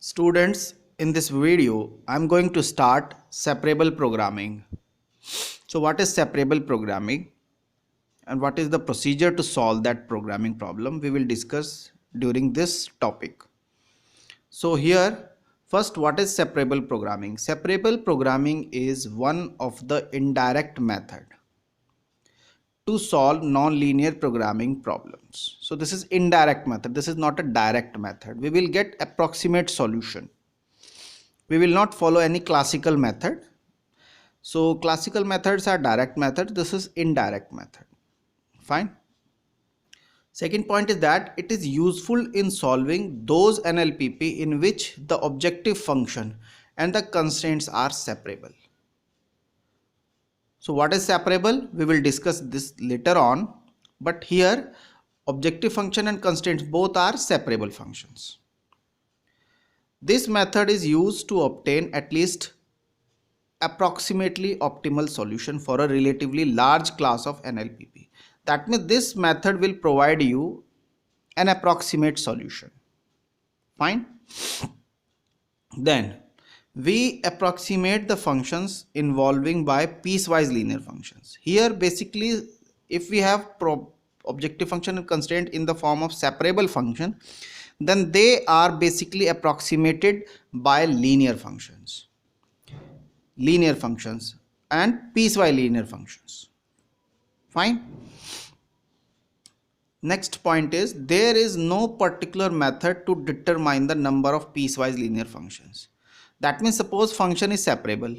Students, in this video, I'm going to start separable programming. So what is separable programming and what is the procedure to solve that programming problem we will discuss during this topic. So here, first, what is separable programming? Separable programming is one of the indirect method to solve non-linear programming problems. So this is indirect method. This is not a direct method. We will get approximate solution. We will not follow any classical method. So classical methods are direct method. This is indirect method. Fine. Second point is that it is useful in solving those NLPP in which the objective function and the constraints are separable. So what is separable? We will discuss this later on. But here objective function and constraints both are separable functions. This method is used to obtain at least approximately optimal solution for a relatively large class of NLPP. That means this method will provide you an approximate solution. Fine. Then we approximate the functions involving by piecewise linear functions. Here basically if we have objective function and constraint in the form of separable function, then they are basically approximated by linear functions and piecewise linear functions. Fine. Next point is there is no particular method to determine the number of piecewise linear functions. That means suppose function is separable,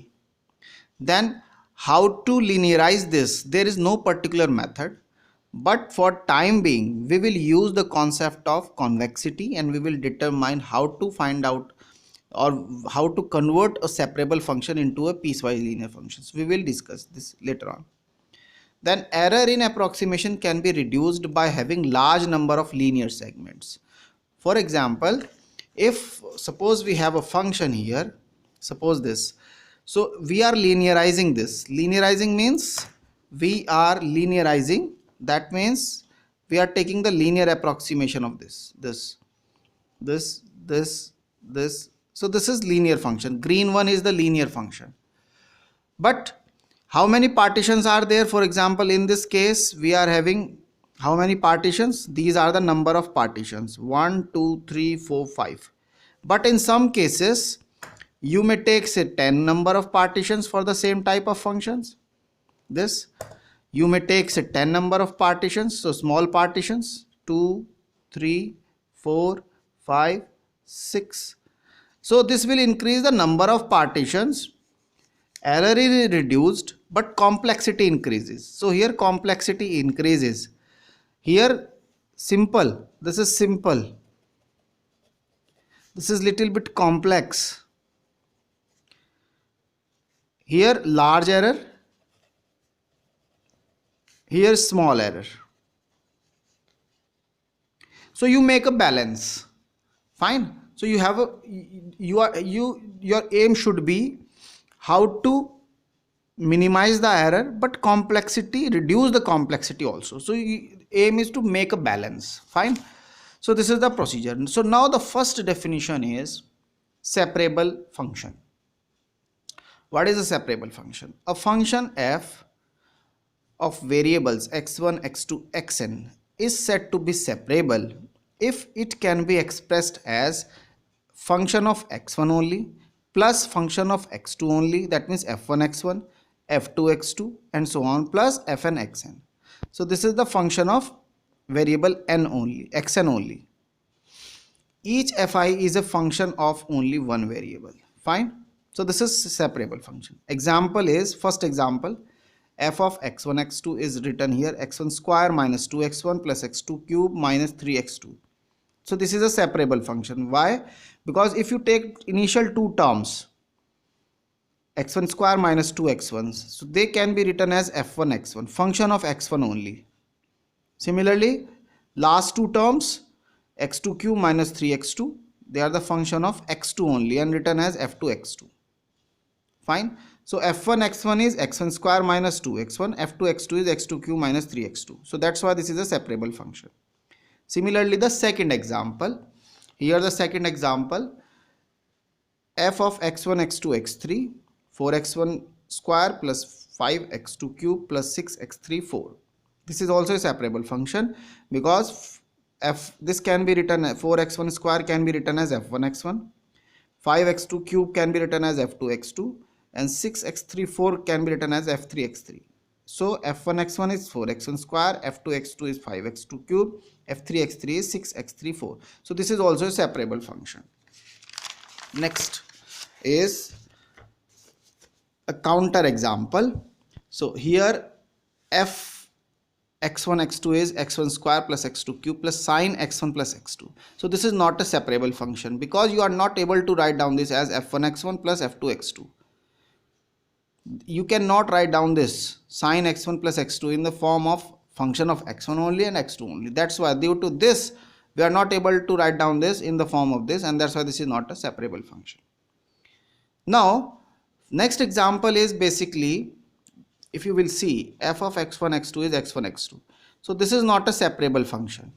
then how to linearize this? There is no particular method, but for time being we will use the concept of convexity and we will determine how to find out or how to convert a separable function into a piecewise linear function. We will discuss this later on. Then error in approximation can be reduced by having large number of linear segments. For example, if suppose we have a function here, suppose this, so we are linearizing this. Linearizing means we are linearizing, that means we are taking the linear approximation of this. So this is linear function. Green one is the linear function. But how many partitions are there? For example, in this case we are having how many partitions? These are the number of partitions, 1 2 3 4 5. But in some cases you may take say 10 number of partitions for the same type of functions. This you may take say 10 number of partitions, so small partitions, 2 3 4 5 6. So this will increase the number of partitions. Error is reduced but complexity increases. So here complexity increases. Here simple, this is simple, this is little bit complex. Here large error, here small error. So you make a balance. Fine. So you have a your aim should be how to minimize the error but complexity, reduce the complexity also. So aim is to make a balance. Fine. So this is the procedure. So now the first definition is separable function. What is a separable function? A function f of variables x1 x2 xn is said to be separable if it can be expressed as function of x1 only plus function of x2 only, that means f1 x1 f2 x2 and so on, plus fn xn. So this is the function of variable n only, xn only. Each fi is a function of only one variable. Fine. So this is separable function. Example is, first example, f of x1 x2 is written here x1 square minus 2x1 plus x2 cube minus 3x2. So this is a separable function. Why? Because if you take initial two terms x1 square minus 2x1, so they can be written as f1 x1, function of x1 only. Similarly, last two terms x2 cube minus 3x2, they are the function of x2 only and written as f2 x2. Fine. So f1 x1 is x1 square minus 2x1, f2 x2 is x2 cube minus 3x2. So that's why this is a separable function. Similarly, the second example, here the second example, f of x1 x2 x3 4x1 square plus 5x2 cube plus 6x3 4. This is also a separable function because this can be written 4x1 square can be written as f1x1, 5x2 cube can be written as f2x2, and 6x3 4 can be written as f3x3. So f1x1 is 4x1 square, f2x2 is 5x2 cube, f3x3 is 6x3 4. So this is also a separable function. Next is a counter example. So here f x1 x2 is x1 square plus x2 cube plus sine x1 plus x2. So this is not a separable function because you are not able to write down this as f1 x1 plus f2 x2. You cannot write down this sine x1 plus x2 in the form of function of x1 only and x2 only. That's why due to this we are not able to write down this in the form of this, and that's why this is not a separable function. Now next example is basically, if you will see, f of x1 x2 is x1 x2. So this is not a separable function.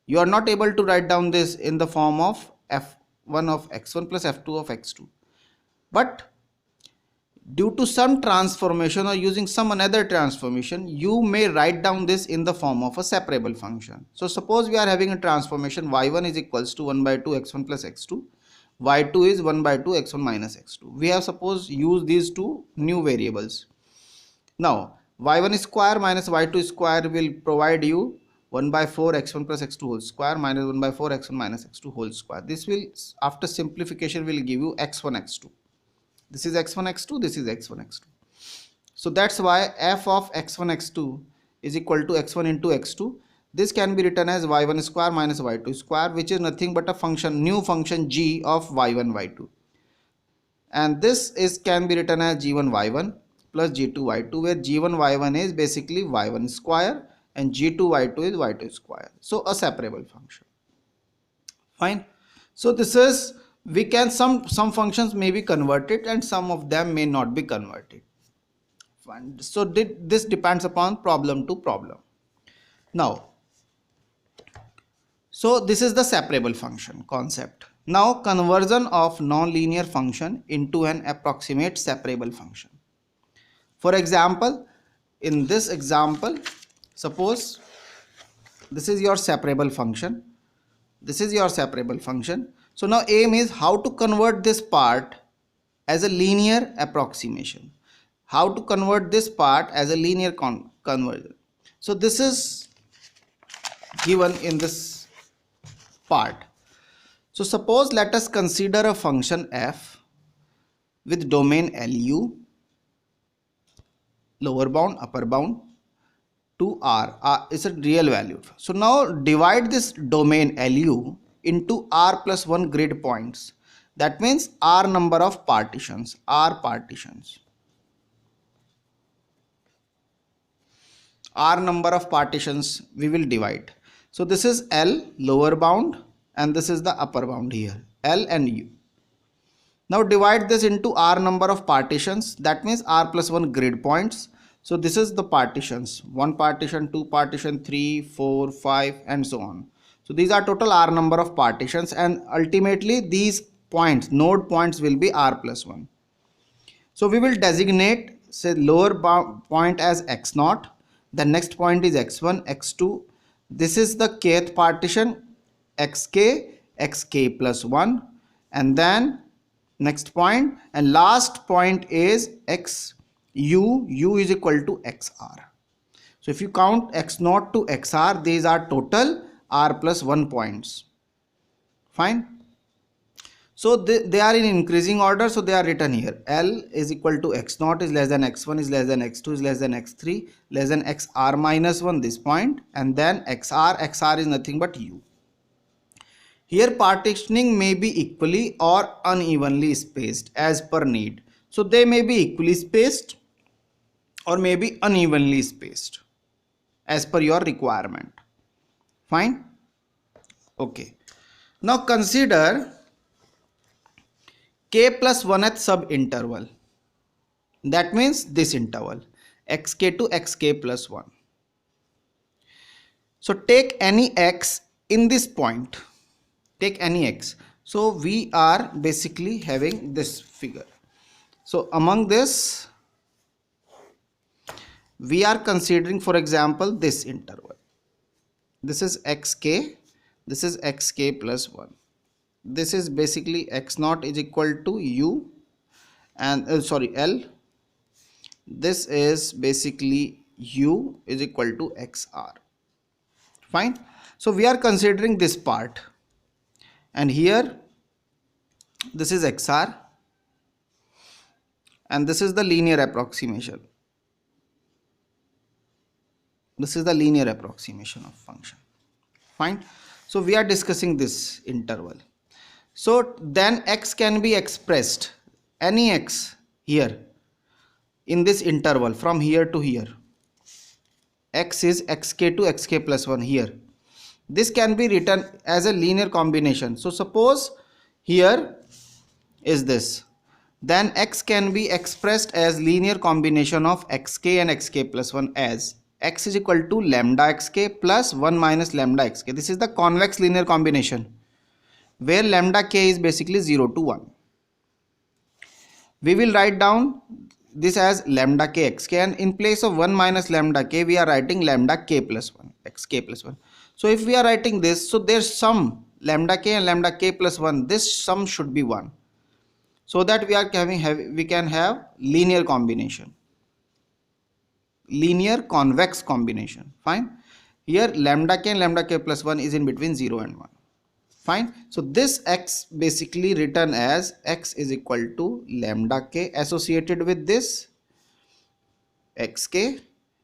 You are not able to write down this in the form of f1 of x1 plus f2 of x2. But due to some transformation or using some another transformation, you may write down this in the form of a separable function. So suppose we are having a transformation y1 is equals to 1 by 2 x1 plus x2, y2 is 1 by 2 x1 minus x2. We have suppose used these two new variables. Now y1 square minus y2 square will provide you 1 by 4 x1 plus x2 whole square minus 1 by 4 x1 minus x2 whole square. This will, after simplification, will give you x1 x2. This is x1 x2, this is x1 x2. So that's why f of x1 x2 is equal to x1 into x2. This can be written as y1 square minus y2 square, which is nothing but a function, new function g of y1 y2. And this is can be written as g1 y1 plus g2 y2, where g1 y1 is basically y1 square and g2 y2 is y2 square. So a separable function. Fine. So this is, we can, some functions may be converted and some of them may not be converted. Fine. So this depends upon problem to problem. Now, so this is the separable function concept. Now conversion of non-linear function into an approximate separable function. For example, in this example, suppose this is your separable function. This is your separable function. So now aim is how to convert this part as a linear approximation. How to convert this part as a linear conversion. So this is given in this part. So suppose let us consider a function f with domain LU, lower bound, upper bound, to R is a real value. So now divide this domain LU into R plus 1 grid points. That means R number of partitions, R partitions. R number of partitions we will divide. So this is L lower bound and this is the upper bound here, L and U. Now divide this into R number of partitions, that means R plus 1 grid points. So this is the partitions, 1 partition, 2 partition, 3, 4, 5 and so on. So these are total R number of partitions, and ultimately these points, node points, will be R plus 1. So we will designate, say, lower point as x0, the next point is x1, x2. This is the kth partition, xk plus 1, and then next point, and last point is xu, u is equal to xr. So if you count x0 to xr, these are total R plus 1 points. Fine. So they are in increasing order, so they are written here. L is equal to x0 is less than x1 is less than x2 is less than x3 less than xr minus 1, this point, and then xr is nothing but u. Here partitioning may be equally or unevenly spaced as per need. So they may be equally spaced or may be unevenly spaced as per your requirement. Fine. Okay. Now consider k plus 1th sub interval. That means this interval, xk to xk plus 1. So take any x in this point. Take any x. So we are basically having this figure. So among this, we are considering, for example, this interval. This is xk, this is xk plus 1. This is basically x naught is equal to u and L. This is basically u is equal to xr. Fine. So we are considering this part, and here this is xr, and this is the linear approximation. This is the linear approximation of function. Fine. So we are discussing this interval. So then x can be expressed, any x here in this interval from here to here. X is xk to xk plus 1 here. This can be written as a linear combination. So suppose here is this. Then x can be expressed as linear combination of xk and xk plus 1 as x is equal to lambda xk plus 1 minus lambda xk. This is the convex linear combination where lambda k is basically 0 to 1. We will write down this as lambda k xk, and in place of 1 minus lambda k we are writing lambda k plus 1 xk plus 1. So if we are writing this, so there's sum lambda k and lambda k plus 1, this sum should be 1, so that we can have linear combination, linear convex combination. Fine. Here lambda k and lambda k plus 1 is in between 0 and 1. Fine. So this x basically written as x is equal to lambda k associated with this xk,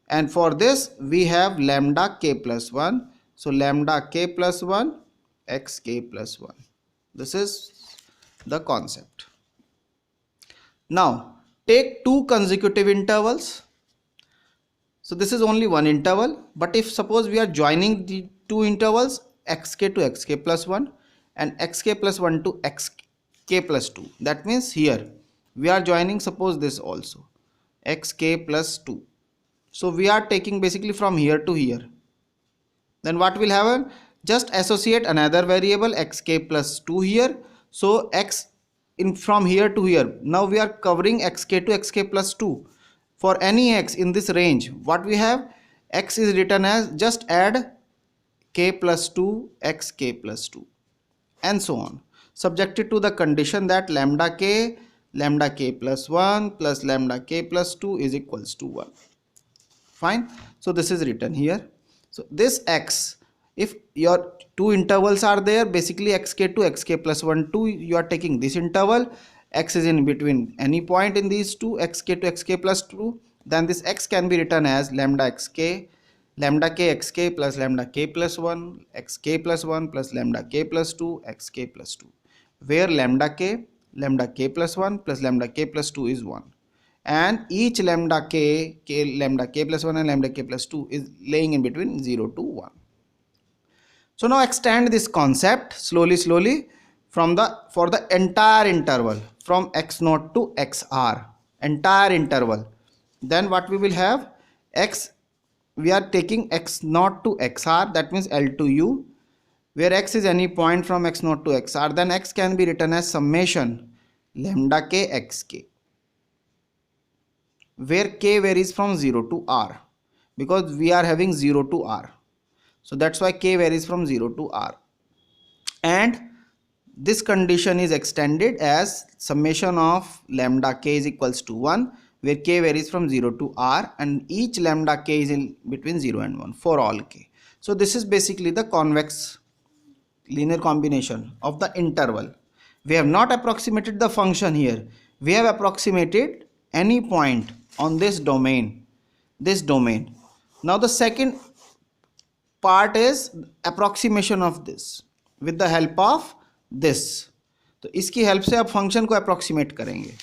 and for this we have lambda k plus 1. So lambda k plus 1 xk plus 1. This is the concept. Now take two consecutive intervals. So this is only one interval, but if suppose we are joining the two intervals xk to xk plus 1 and xk plus 1 to xk plus 2, that means here we are joining, suppose this also xk plus 2. So we are taking basically from here to here. Then what will happen? Just associate another variable xk plus 2 here. So x in from here to here. Now we are covering xk to xk plus 2. For any x in this range, what we have, x is written as just add k plus 2 xk plus 2 and so on, subjected to the condition that lambda k plus 1 plus lambda k plus 2 is equals to 1. Fine. So this is written here. So this x, if your two intervals are there, basically xk to xk plus 1 2, you are taking this interval, x is in between any point in these two, xk to xk plus 2, then this x can be written as lambda k xk plus lambda k plus 1 xk plus 1 plus lambda k plus 2 xk plus 2, where lambda k plus 1 plus lambda k plus 2 is 1, and each lambda k plus 1 and lambda k plus 2 is laying in between 0 to 1. So now extend this concept slowly for the entire interval from x0 to xr, entire interval. Then what we will have, we are taking x0 to xr, that means L to u, where x is any point from x0 to xr. Then x can be written as summation lambda k xk, where k varies from 0 to r, because we are having 0 to r. So that's why k varies from 0 to r. And this condition is extended as summation of lambda k is equals to 1, where k varies from 0 to r, and each lambda k is in between 0 and 1 for all k. So this is basically the convex linear combination of the interval. We have not approximated the function here. We have approximated any point on this domain. Now the second part is approximation of this with the help of this. तो इसकी help से आप function को approximate करेंगे.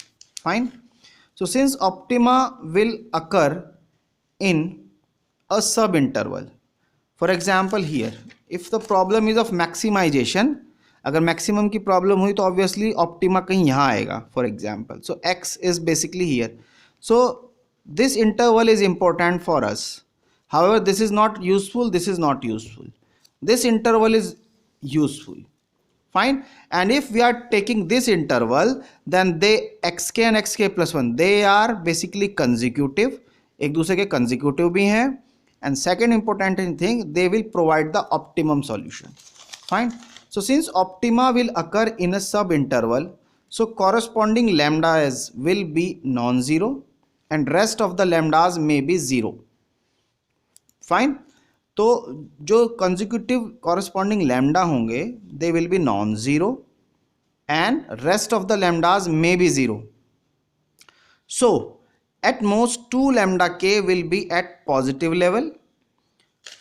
Fine. So since optima will occur in a sub interval, for example here, if the problem is of maximization, अगर maximum की problem हुई तो obviously optima कहीं यहाँ आएगा, for example. So x is basically here. So this interval is important for us. However, this is not useful, this is not useful. This interval is useful. fine. And if we are taking this interval, then they xk and xk plus 1, they are basically consecutive, एक दूसरे के consecutive भी हैं. And second important thing, they will provide the optimum solution. Fine. So since optima will occur in a sub interval, so corresponding lambdas will be non-zero and rest of the lambdas may be zero. Fine. तो जो consecutive corresponding lambda होंगे, they will be non-zero and rest of the lambdas may be zero. So at most 2 lambda k will be at positive level.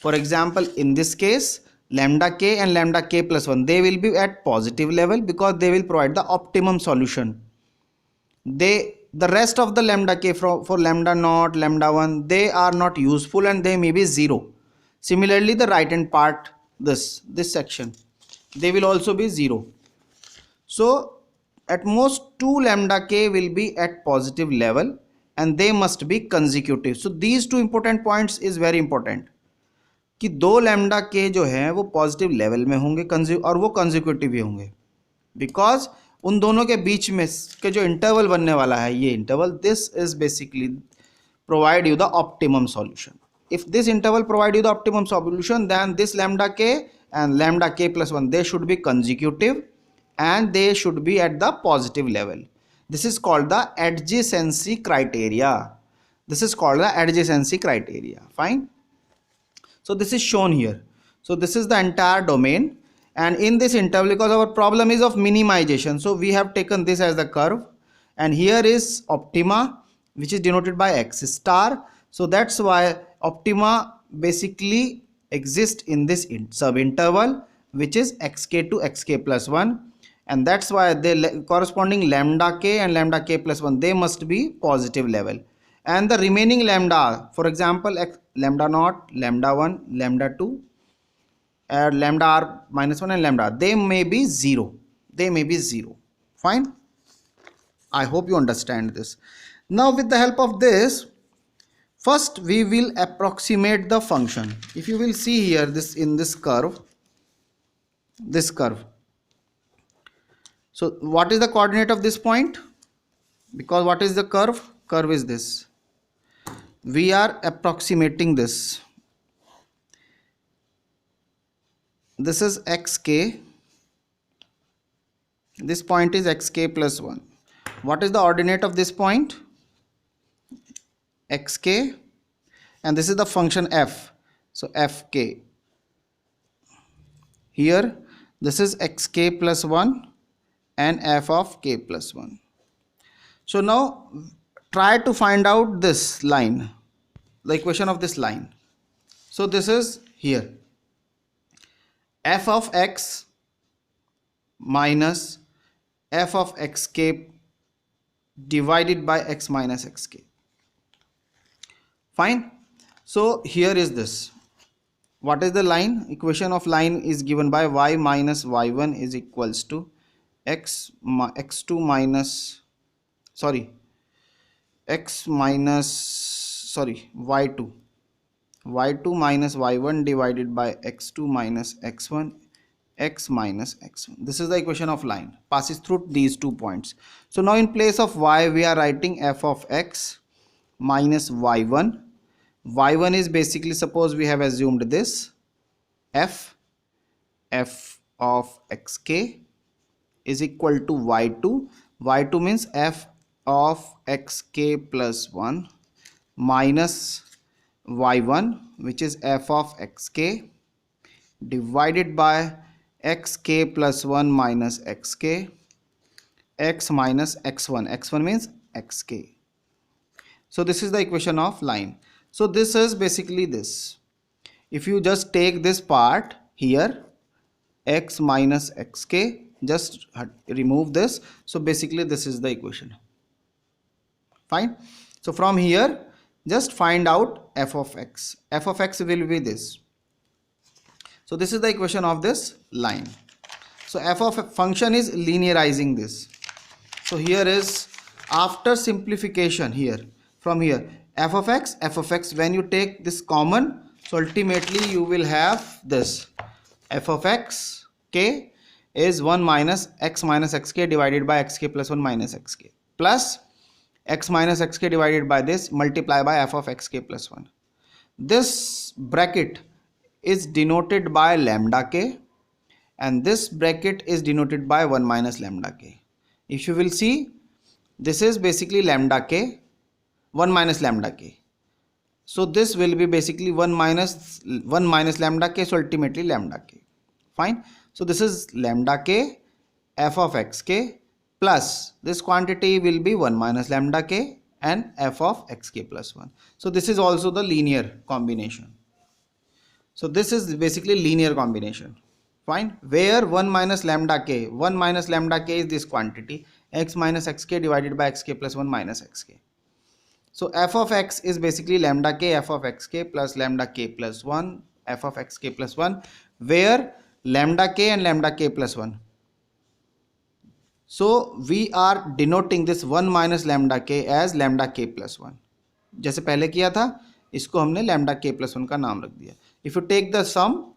For example, in this case, lambda k and lambda k plus 1, they will be at positive level because they will provide the optimum solution. The rest of the lambda k for lambda naught, lambda 1, they are not useful and they may be 0. Similarly, the right hand part, this section, they will also be 0. So at most 2 lambda k will be at positive level and they must be consecutive. So these two important points is very important कि 2 lambda के जो है वो positive level में होंगे और वो consecutive भी होंगे, बिकॉज उन दोनों के बीच में के जो इंटरवल बनने वाला है, ये interval, this is basically provide you the optimum solution. If this interval provide you the optimum solution, then this lambda K and lambda K plus 1, they should be consecutive and they should be at the positive level. This is called the adjacency criteria. This is called the adjacency criteria. Fine. So this is shown here. So this is the entire domain, and in this interval, because our problem is of minimization, so we have taken this as the curve, and here is optima, which is denoted by x star. So that's why optima basically exist in this sub interval, which is xk to xk plus 1, and that's why the corresponding lambda k and lambda k plus 1, they must be positive level, and the remaining lambda, for example lambda naught, lambda 1, lambda 2, lambda r minus 1 and lambda, they may be 0. They may be 0. Fine. I hope you understand this. Now with the help of this, first we will approximate the function. If you will see here, this in this curve, so what is the coordinate of this point? Because what is the curve? Curve is this. We are approximating this. This is xk. This point is xk plus 1. What is the ordinate of this point? Xk, and this is the function f. So fk. Here this is xk plus 1 and f of k plus 1. So now try to find out this line, the equation of this line. So this is here, f of x minus f of xk divided by x minus xk. Fine. So here is this. What is the line? Equation of line is given by y minus y1 is equals to x2 minus y2 minus y1 divided by x2 minus x1, x minus x1. This is the equation of line, passes through these 2 points. So now in place of y, we are writing f of x minus y1. Y1 is basically, suppose we have assumed this, f of xk is equal to y2. Y2 means f of xk plus 1 minus y1, which is f of xk divided by xk plus 1 minus xk, x minus x1. X1 means xk. So this is the equation of line. So this is basically this. If you just take this part here, x minus xk, just remove this. So basically this is the equation. Fine. So from here, just find out f of x. F of x will be this. So this is the equation of this line. So f of a function is linearizing this. So here is, after simplification here, from here, f of x, when you take this common, so ultimately you will have this f of x k, is 1 minus xk divided by xk plus 1 minus xk plus x minus xk divided by this multiply by f of xk plus 1. This bracket is denoted by lambda k and this bracket is denoted by 1 minus lambda k. If you will see, this is basically lambda k, 1 minus lambda k. So this will be basically 1 minus lambda k, so ultimately lambda k. Fine. So this is lambda k f of xk plus this quantity will be 1 minus lambda k and f of xk plus 1. So this is also the linear combination. So this is basically linear combination. Fine. Where 1 minus lambda k is this quantity x minus xk divided by xk plus 1 minus xk. So f of x is basically lambda k f of xk plus lambda k plus 1 f of xk plus 1, where lambda k and lambda k plus 1. So we are denoting this 1 minus lambda k as lambda k plus 1. जैसे पहले किया था, इसको हमने lambda k plus 1 का नाम रख दिया. If you take the sum,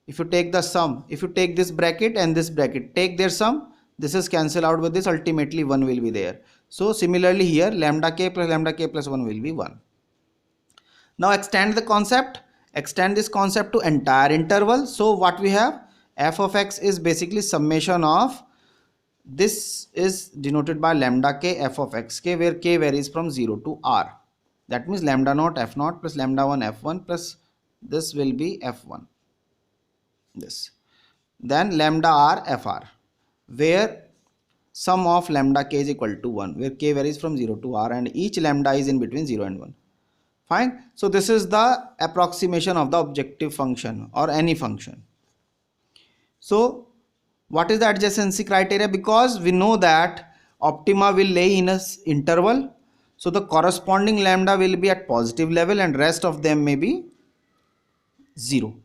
if you take this bracket and this bracket, take their sum, this is cancelled out with this, ultimately 1 will be there. So similarly here lambda k plus 1 will be 1. Now extend the concept, extend this concept to entire interval. So what we have, f of x is basically summation of, this is denoted by lambda k f of xk, where k varies from 0 to r. That means lambda naught f naught plus lambda 1 f1 plus this will be f1. This. Then lambda r fr, where sum of lambda k is equal to 1, where k varies from 0 to r and each lambda is in between 0 and 1. Fine. So this is the approximation of the objective function or any function. So what is the adjacency criteria? Because we know that optima will lay in a interval, so the corresponding lambda will be at positive level and rest of them may be 0.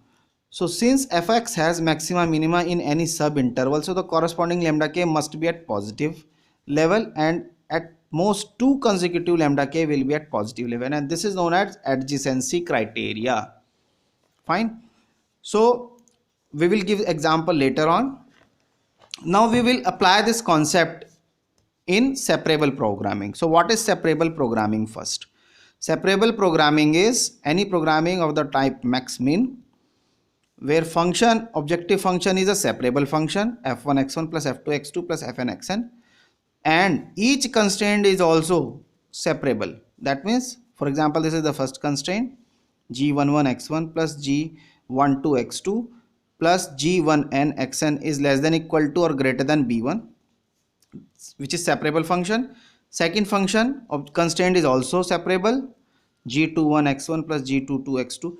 So since fx has maxima minima in any sub interval, so the corresponding lambda k must be at positive level and at most 2 consecutive lambda k will be at positive level, and this is known as adjacency criteria. Fine. So we will give example later on. Now we will apply this concept in separable programming. So what is separable programming first? Separable programming is any programming of the type max min, where function, objective function is a separable function f1 x1 plus f2 x2 plus fn xn, and each constraint is also separable. That means, for example, this is the first constraint, g11 x1 plus g12 x2 plus g1n xn is less than equal to or greater than b1, which is separable function. Second function of constraint is also separable, g21 x1 plus g22 x2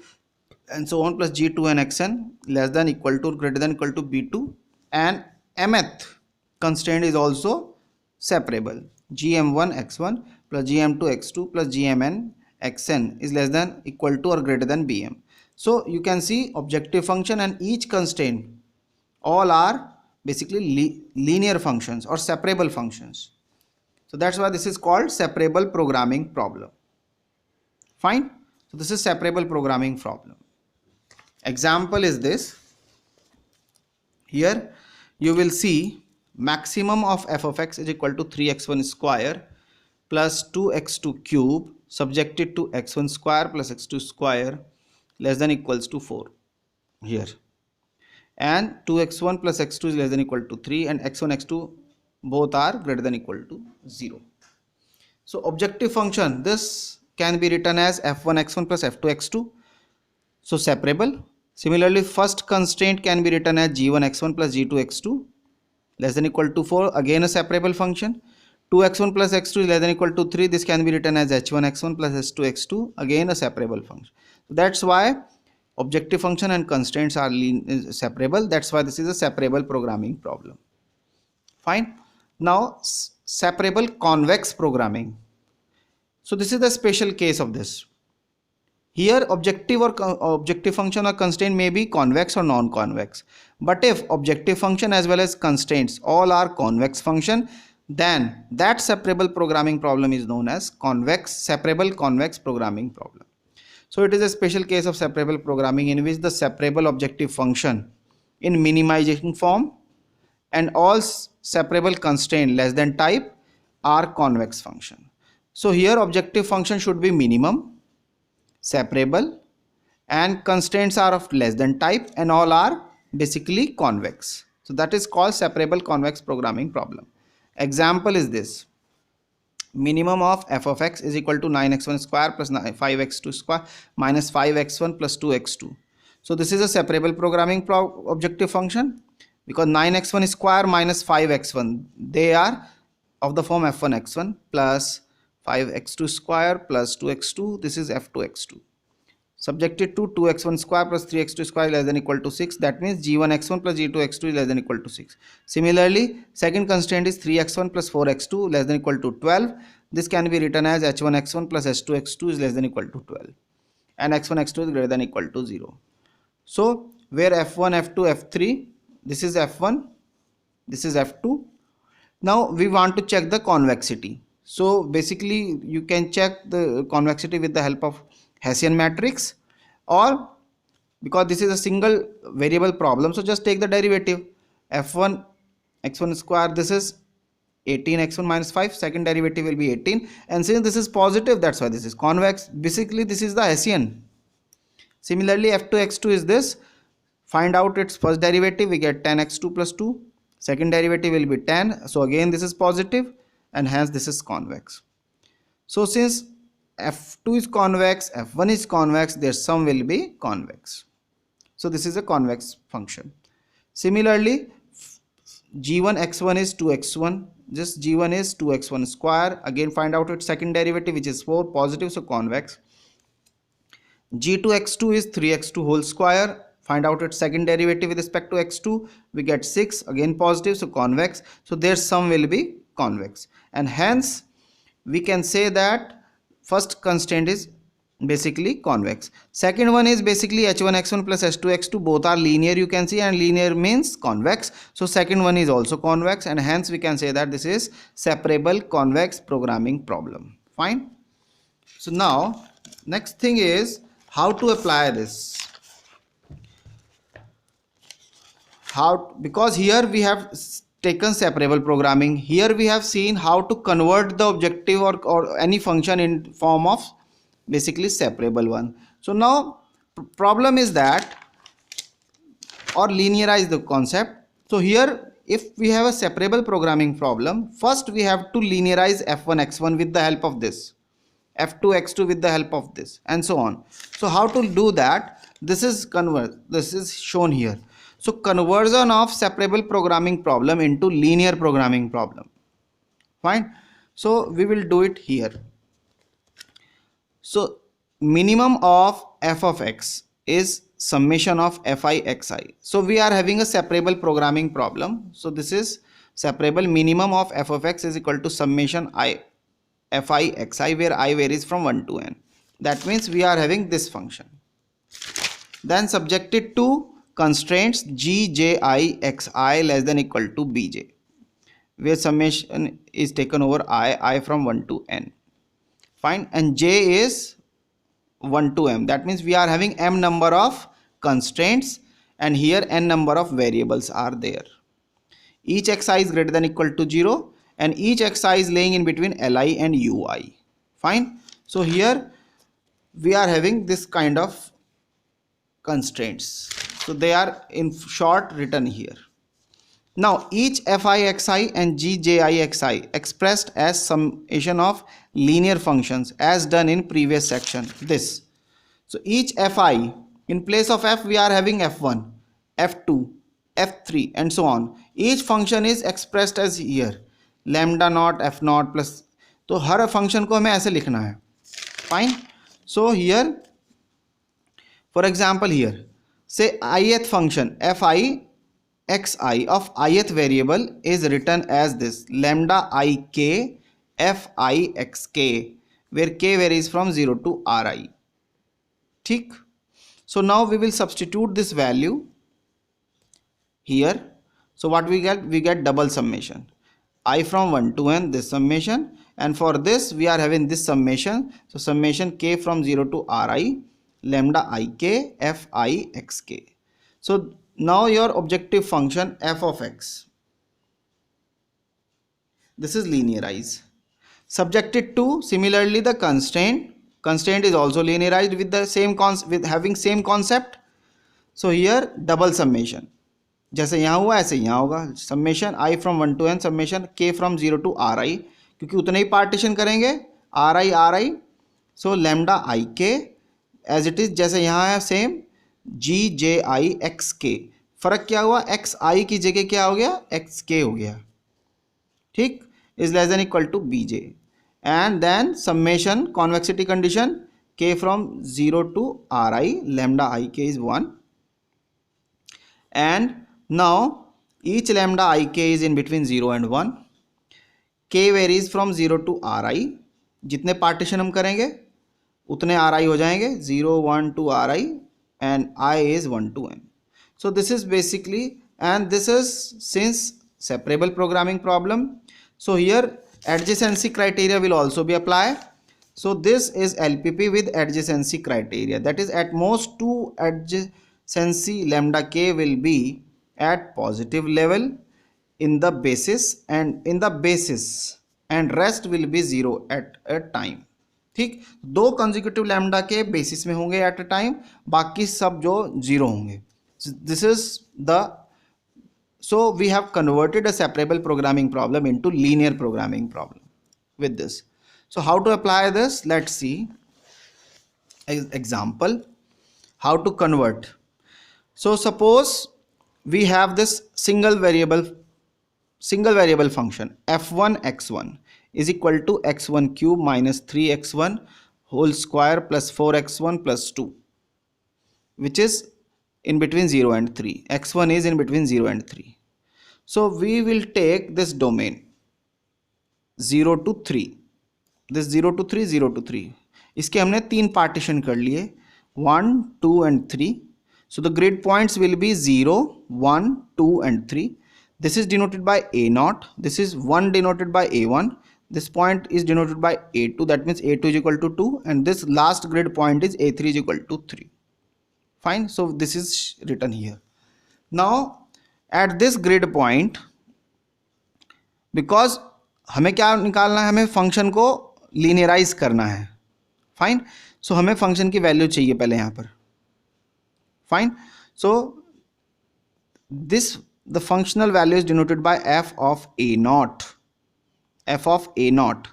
and so on plus g2n xn less than equal to or greater than equal to b2, and mth constraint is also separable, gm1 x1 plus gm2 x2 plus gmn xn is less than equal to or greater than bm. So you can see objective function and each constraint all are basically linear functions or separable functions. So that's why this is called separable programming problem. Fine. So this is separable programming problem. Example is this. Here you will see maximum of f of x is equal to 3x1 square plus 2x2 cube subjected to x1 square plus x2 square less than equals to 4 here, and 2x1 plus x2 is less than equal to 3 and x1 x2 both are greater than equal to 0. So objective function, this can be written as f1 x1 plus f2 x2, so separable. Similarly, first constraint can be written as g1 x1 plus g2 x2 less than equal to 4, again a separable function. 2x1 plus x2 is less than equal to 3, this can be written as h1 x1 plus h2 x2, again a separable function. So that's why objective function and constraints are separable. That's why this is a separable programming problem. Fine. Now separable convex programming. So this is the special case of this. Here objective or objective function or constraint may be convex or non-convex, but if objective function as well as constraints all are convex function, then that separable programming problem is known as separable convex programming problem. So it is a special case of separable programming in which the separable objective function in minimization form and all separable constraint less than type are convex function. So here objective function should be minimum, separable, and constraints are of less than type, and all are basically convex. So that is called separable convex programming problem. Example is this: minimum of f of x is equal to 9x1 square plus 5x2 square minus 5x1 plus 2x2. So this is a separable programming objective function, because 9x1 square minus 5x1, they are of the form f1x1 plus 5x2 square plus 2x2, this is f2x2, subjected to 2x1 square plus 3x2 square less than equal to 6. That means g1x1 plus g2x2 is less than equal to 6. Similarly, second constraint is 3x1 plus 4x2 less than equal to 12. This can be written as h1x1 plus h2x2 is less than equal to 12, and x1 x2 is greater than equal to 0. So where f1 f2 f3, this is f1, this is f2. Now we want to check the convexity. So basically you can check the convexity with the help of Hessian matrix, or because this is a single variable problem, so just take the derivative. F1 x1 square, this is 18 x1 minus 5, second derivative will be 18, and since this is positive, that's why this is convex. Basically this is the Hessian. Similarly f2 x2 is this, find out its first derivative, we get 10x2 plus 2, second derivative will be 10, so again this is positive, and hence this is convex. So since f2 is convex, f1 is convex, their sum will be convex. So this is a convex function. Similarly, g1 x1 is 2x1, just g1 is 2x1 square, again find out its second derivative, which is 4, positive, so convex. g2 x2 is 3x2 whole square, find out its second derivative with respect to x2, we get 6, again positive, so convex. So their sum will be convex, and hence we can say that first constraint is basically convex. Second one is basically h1 x1 plus h2 x2, both are linear, you can see, and linear means convex. So second one is also convex, and hence we can say that this is separable convex programming problem. Fine. So now next thing is how to apply this. How, because here we have taken separable programming, here we have seen how to convert the objective or any function in form of basically separable one. So now problem is that, or linearize the concept. So here if we have a separable programming problem, first we have to linearize f1 x1 with the help of this, f2 x2 with the help of this, and so on. So how to do that? This is shown here. So conversion of separable programming problem into linear programming problem. Fine. So we will do it here. So minimum of f of x is summation of fi xi. So we are having a separable programming problem. So this is separable, minimum of f of x is equal to summation fi xi, where I varies from 1 to n. That means we are having this function. Then subjected to constraints g, j, I, xi less than equal to bj, where summation is taken over I from 1 to n. Fine. And j is 1 to m. That means we are having m number of constraints, and here n number of variables are there. Each xi is greater than equal to 0, and each xi is laying in between li and ui. Fine. So here we are having this kind of constraints. So they are in short written here. Now each fi xi and g, j, I, xi expressed as summation of linear functions as done in previous section. This. So each fi, in place of f we are having f1, f2, f3 and so on. Each function is expressed as here lambda naught f naught plus. तो हर function को हमें ऐसे लिखना है. Fine. So here, for example, here say ith function fi xi of ith variable is written as this lambda ik fi xk, where k varies from 0 to ri. ठीक. So now we will substitute this value here. So what we get? We get double summation, I from 1 to n, this summation, and for this we are having this summation. So summation k from 0 to ri lambda ik fi xk. So now your objective function f of x, This is linearize. Subjected to similarly the constraint is also linearized with the same with having same concept. So here double summation, जैसे यहाँ हुआ ऐसे यहाँ होगा, summation i from 1 to n summation k from 0 to ri, क्योंकि उतने ही partition करेंगे ri, so lambda i के एज इट इज जैसे यहाँ है सेम जी जे आई एक्स के, फर्क क्या हुआ, एक्स आई की जगह क्या हो गया, एक्स के हो गया, ठीक, is less than equal to b j, and then summation convexity condition k from 0 to ri, lambda i k is 1, and now each lambda ik is in between 0 and 1, k varies from 0 to ri, जितने partition हम करेंगे उतने ri हो जाएंगे, 0 1 2 ri and I is 1 to n. So this is basically, and this is since separable programming problem, so here adjacency criteria will also be applied. So this is LPP with adjacency criteria, that is at most two adjacency lambda k will be at positive level in the basis and rest will be 0 at a time, ठीक, दो consecutive lambda के basis में होंगे at a time, बाकी सब जो 0 होंगे. This is the, so we have converted a separable programming problem into linear programming problem with this. So how to apply this, let's see example how to convert. So suppose we have this single variable function f1 x1 is equal to x1 cube minus 3x1 whole square plus 4x1 plus 2, which is in between 0 and 3. x1 is in between 0 and 3. So we will take this domain 0 to 3, this 0 to 3 0 to 3, इसके हमने 3 partition कर लिए 1 2 and 3. So the grid points will be 0 1 2 and 3. This is denoted by a0, this is 1 denoted by a1, this point is denoted by a2, that means a2 is equal to 2, and this last grid point is a3 is equal to 3. Fine, so this is written here. Now at this grid point, because हमें क्या निकालना है, हमें function को लीनियराइज करना है. Fine, सो हमें function की वैल्यू चाहिए पहले यहाँ पर. Fine, so this the functional value is denoted by f of a0, f of a0.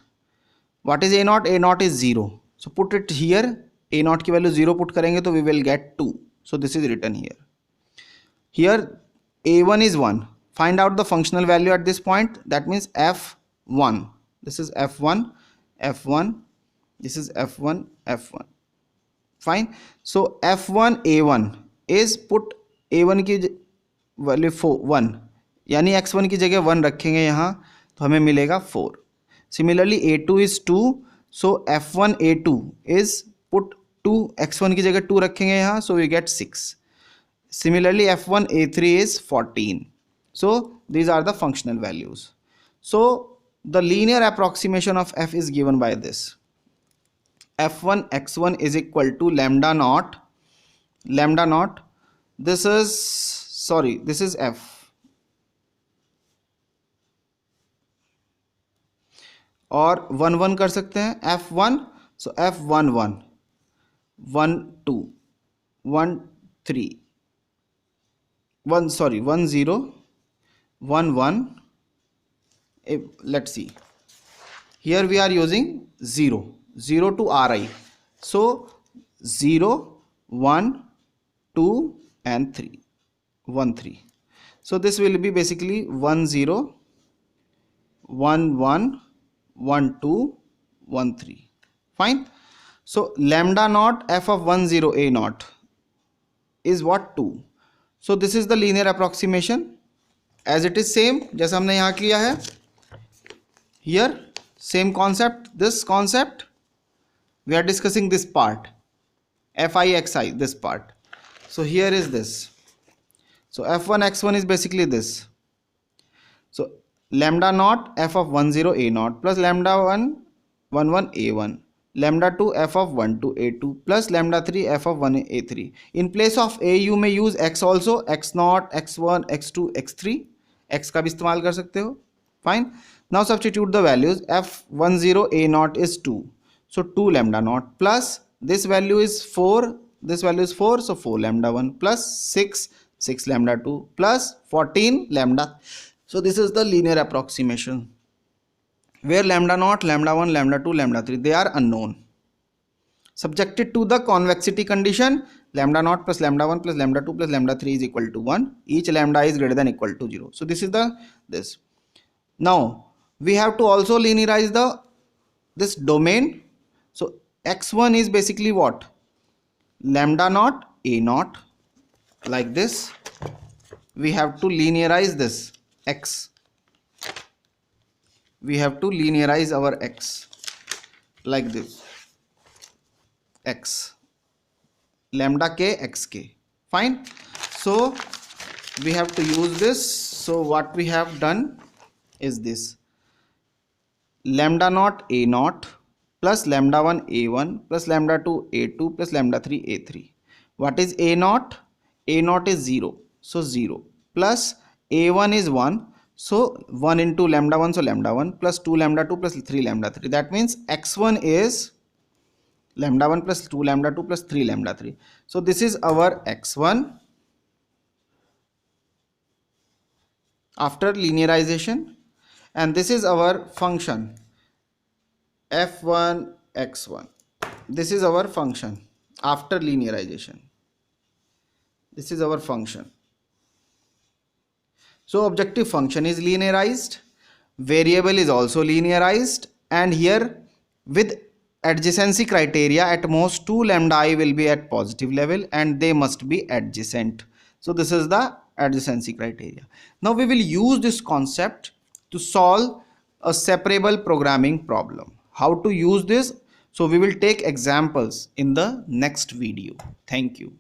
What is a0? a0 is 0, so put it here, a0 की वैल्यू 0 पुट करेंगे तो we will get 2, so this is written here. Here a1 is 1, find out the functional value at this point, that means f1, this is f1 f1, this is f1 f1. Fine, so f1 a1 is put a1 की value 1, यानी x1 की जगह 1 रखेंगे यहाँ तो हमें मिलेगा 4. Similarly a2 is 2, so f1 a2 is put 2, x1 की जगह 2 रखेंगे यहाँ, so we get 6. Similarly f1 a3 is 14. So these are the functional values. So the linear approximation of f is given by this. f1 x1 is equal to lambda naught, this is, sorry, this is f, और 1 1 कर सकते हैं f1, so f1 1 1 2 1 3 1 sorry 1 0 1 1. Let's see, here we are using 0 to ri, so 0 1 2 and 3 1 3, so this will be basically 1 0 1 1 1 2 1 3. Fine, so lambda naught f of 1 0 a naught is what, 2. So this is the linear approximation as it is same जैसा हमने यहाँ किया है. Here same concept, this concept we are discussing this part fi xi, this part. So here is this, so f1 x1 is basically this, so lambda naught f of 1 0 a naught plus lambda 1 1 1 a1, lambda 2 f of 1 2 a2 plus lambda 3 f of 1 a3. In place of a you may use x also, x0 x1 x2 x3, x का भी इस्तेमाल कर सकते हो. Fine, Now substitute the values. F10 a naught is 2, so 2 lambda naught, plus this value is 4, this value is 4, so 4 lambda 1, plus 6 lambda 2, plus 14 lambda. So this is the linear approximation where lambda naught, lambda 1, lambda 2, lambda 3, they are unknown. Subjected to the convexity condition, lambda naught plus lambda 1 plus lambda 2 plus lambda 3 is equal to 1. Each lambda is greater than equal to 0. So this is this. Now we have to also linearize this domain. So x1 is basically what? Lambda naught a naught, like this. We have to linearize this x. We have to linearize our x like this. X lambda k xk. Fine. So we have to use this. So what we have done is this: lambda naught a naught plus lambda 1 a1 plus lambda 2 a2 plus lambda 3 a3. What is a naught? A naught is 0, so 0, plus a1 is 1, so 1 into lambda 1, so lambda 1, plus 2 lambda 2 plus 3 lambda 3. That means x1 is lambda 1 plus 2 lambda 2 plus 3 lambda 3. So this is our x1 after linearization, and this is our function f1 x1. This is our function after linearization. This is our function. So objective function is linearized, variable is also linearized, and here with adjacency criteria, at most 2 lambda I will be at positive level and they must be adjacent. So this is the adjacency criteria. Now we will use this concept to solve a separable programming problem. How to use this? So we will take examples in the next video. Thank you.